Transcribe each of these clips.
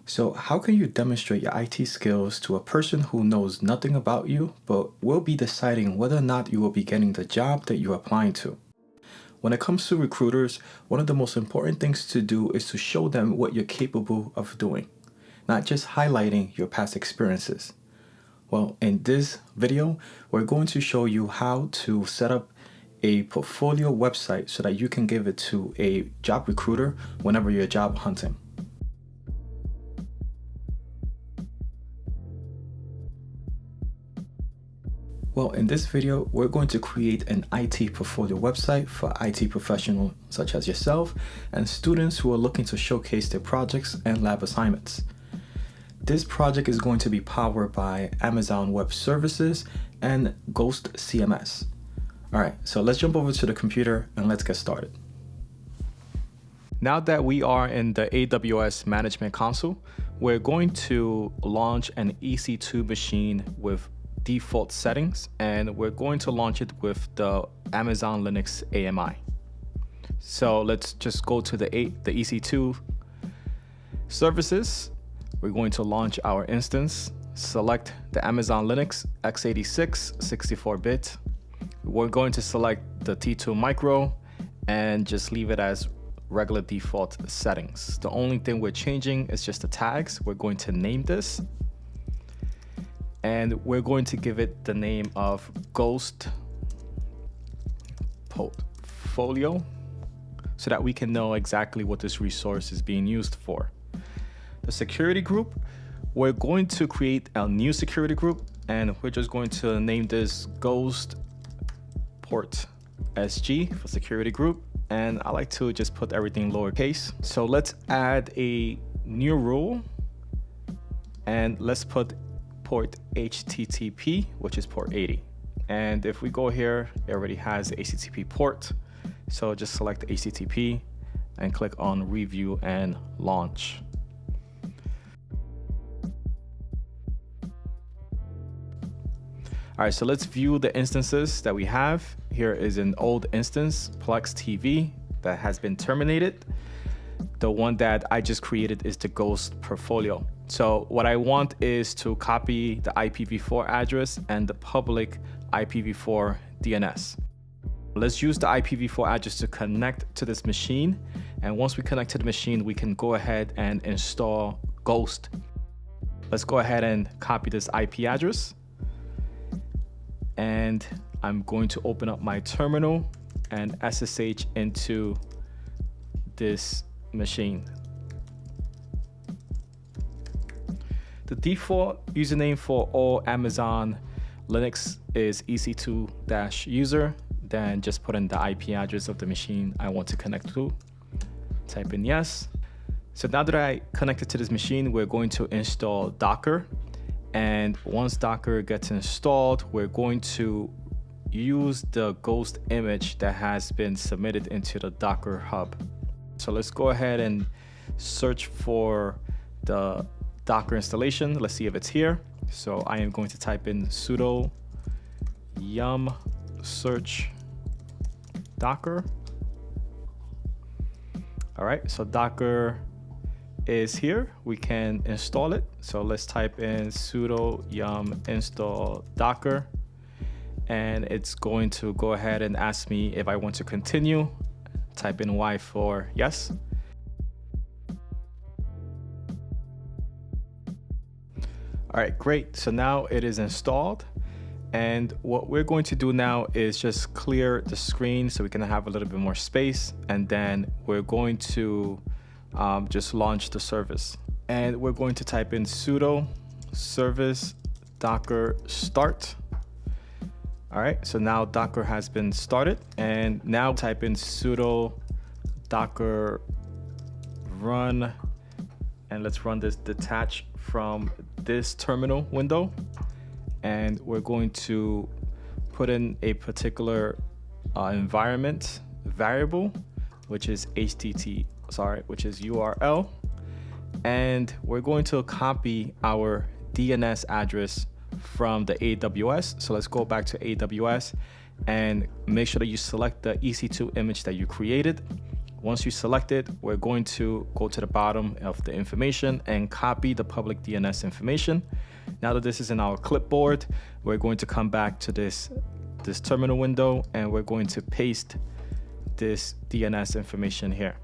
So how can you demonstrate your IT skills to a person who knows nothing about you, but will be deciding whether or not you will be getting the job that you're applying to? When it comes to recruiters, one of the most important things to do is to show them what you're capable of doing, not just highlighting your past experiences. Well, in this video, we're going to show you how to set up a portfolio website so that you can give it to a job recruiter whenever you're job hunting. Well, in this video, we're going to create an IT portfolio website for IT professionals such as yourself and students who are looking to showcase their projects and lab assignments. This project is going to be powered by Amazon Web Services and Ghost CMS. All right, so let's jump over to the computer and let's get started. Now that we are in the AWS Management Console, we're going to launch an EC2 machine with default settings, and we're going to launch it with the Amazon Linux AMI. So let's just go to the EC2 services. We're going to launch our instance, select the Amazon Linux x86 64-bit. We're going to select the T2 Micro and just leave it as regular default settings. The only thing we're changing is just the tags. We're going to name this, and we're going to give it the name of Ghost Portfolio so that we can know exactly what this resource is being used for. The security group, we're going to create a new security group, and we're just going to name this Ghost Port SG for security group. And I like to just put everything lowercase. So let's add a new rule, and let's put port HTTP, which is port 80. And if we go here, it already has the HTTP port. So just select the HTTP and click on review and launch. All right, so let's view the instances that we have. Here is an old instance, Plex TV, that has been terminated. The one that I just created is the Ghost Portfolio. So what I want is to copy the IPv4 address and the public IPv4 DNS. Let's use the IPv4 address to connect to this machine. And once we connect to the machine, we can go ahead and install Ghost. Let's go ahead and copy this IP address. And I'm going to open up my terminal and SSH into this machine. The default username for all Amazon Linux is EC2-user. Then just put in the IP address of the machine I want to connect to. Type in yes. So now that I connected to this machine, we're going to install Docker. And once Docker gets installed, we're going to use the Ghost image that has been submitted into the Docker hub. So let's go ahead and search for the Docker installation. Let's see if it's here. So I am going to type in sudo yum search Docker. All right, so Docker is here. We can install it. So let's type in sudo yum install Docker, and it's going to go ahead and ask me if I want to continue. Type in Y for yes. All right, great. So now it is installed. And what we're going to do now is just clear the screen so we can have a little bit more space. And then we're going to just launch the service. And we're going to type in sudo service docker start. All right, so now Docker has been started. And now type in sudo docker run. And let's run this detach from this terminal window. And we're going to put in a particular environment variable, which is which is URL. And we're going to copy our DNS address from the AWS. So let's go back to AWS and make sure that you select the EC2 image that you created. Once you select it, we're going to go to the bottom of the information and copy the public DNS information. Now that this is in our clipboard, we're going to come back to this terminal window, and we're going to paste this DNS information here.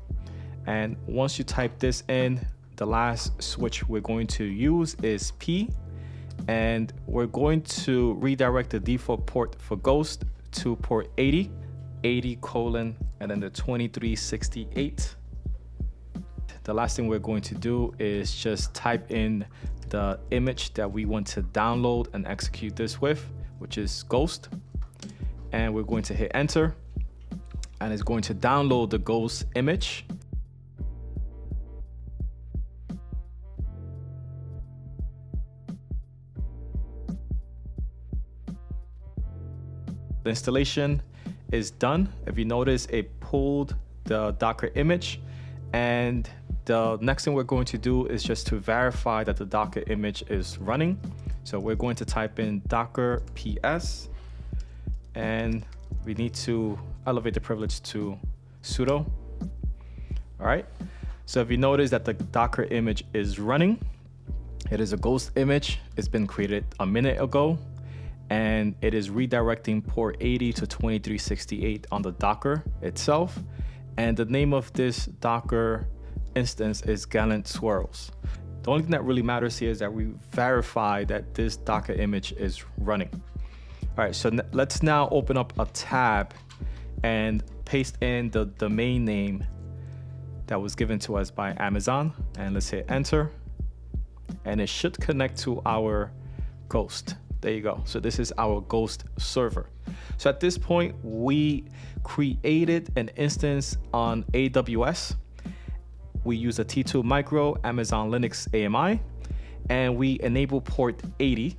And once you type this in, the last switch we're going to use is P, and we're going to redirect the default port for Ghost to port 80 colon and then the 2368. The last thing we're going to do is just type in the image that we want to download and execute this with, which is Ghost, and we're going to hit enter, and it's going to download the Ghost image. The installation is done. If you notice, it pulled the Docker image, and the next thing we're going to do is just to verify that the Docker image is running. So we're going to type in docker ps, and we need to elevate the privilege to sudo. All right, so if you notice that the Docker image is running, it is a Ghost image. It's been created a minute ago, and it is redirecting port 80 to 2368 on the Docker itself. And the name of this Docker instance is Gallant Swirls. The only thing that really matters here is that we verify that this Docker image is running. All right, so let's now open up a tab and paste in the domain name that was given to us by Amazon, and let's hit enter, and it should connect to our Ghost. There you go. So this is our Ghost server. So at this point, we created an instance on AWS. We use a T2 Micro Amazon Linux AMI, and we enable port 80.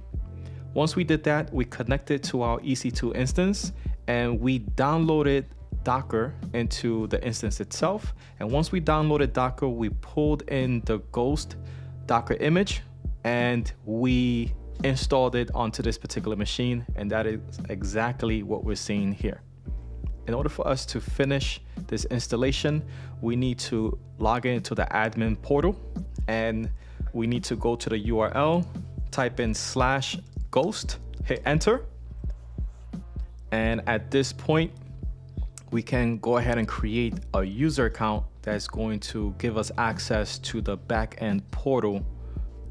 Once we did that, we connected to our EC2 instance, and we downloaded Docker into the instance itself. And once we downloaded Docker, we pulled in the Ghost Docker image, and we installed it onto this particular machine, and that is exactly what we're seeing here. In order for us to finish this installation, we need to log into the admin portal, and we need to go to the URL, type in /ghost, hit enter, and at this point we can go ahead and create a user account that's going to give us access to the backend portal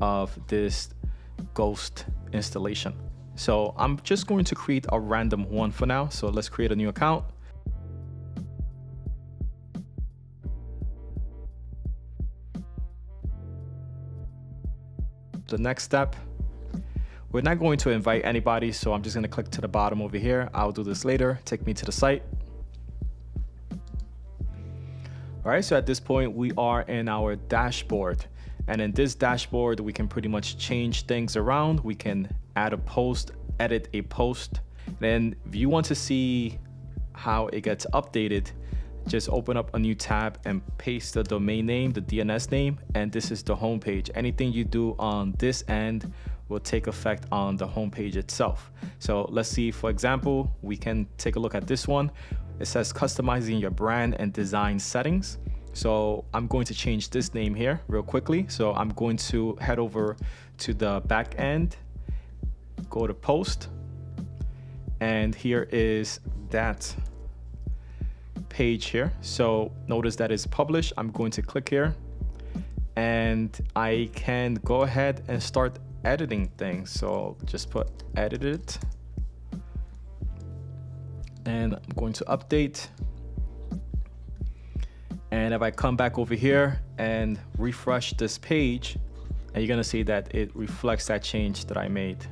of this Ghost installation. So I'm just going to create a random one for now. So let's create a new account. The next step, we're not going to invite anybody, so I'm just going to click to the bottom over here. I'll do this later. Take me to the site. All right, so at this point we are in our dashboard. And in this dashboard, we can pretty much change things around. We can add a post, edit a post. Then if you want to see how it gets updated, just open up a new tab and paste the domain name, the DNS name, and this is the home page. Anything you do on this end will take effect on the home page itself. So let's see, for example, we can take a look at this one. It says customizing your brand and design settings. So I'm going to change this name here real quickly. So I'm going to head over to the back end, go to post, and here is that page here. So notice that it's published. I'm going to click here, and I can go ahead and start editing things. So just put edited, and I'm going to update. And if I come back over here and refresh this page, and you're gonna see that it reflects that change that I made.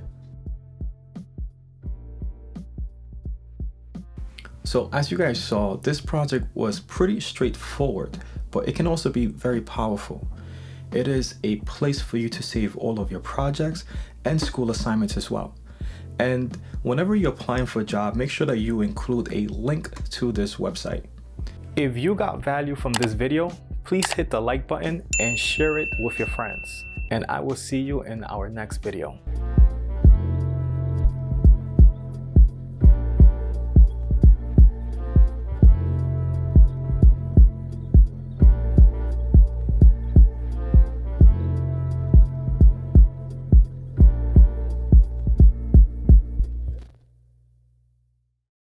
So as you guys saw, this project was pretty straightforward, but it can also be very powerful. It is a place for you to save all of your projects and school assignments as well. And whenever you're applying for a job, make sure that you include a link to this website. If you got value from this video, please hit the like button and share it with your friends. And I will see you in our next video.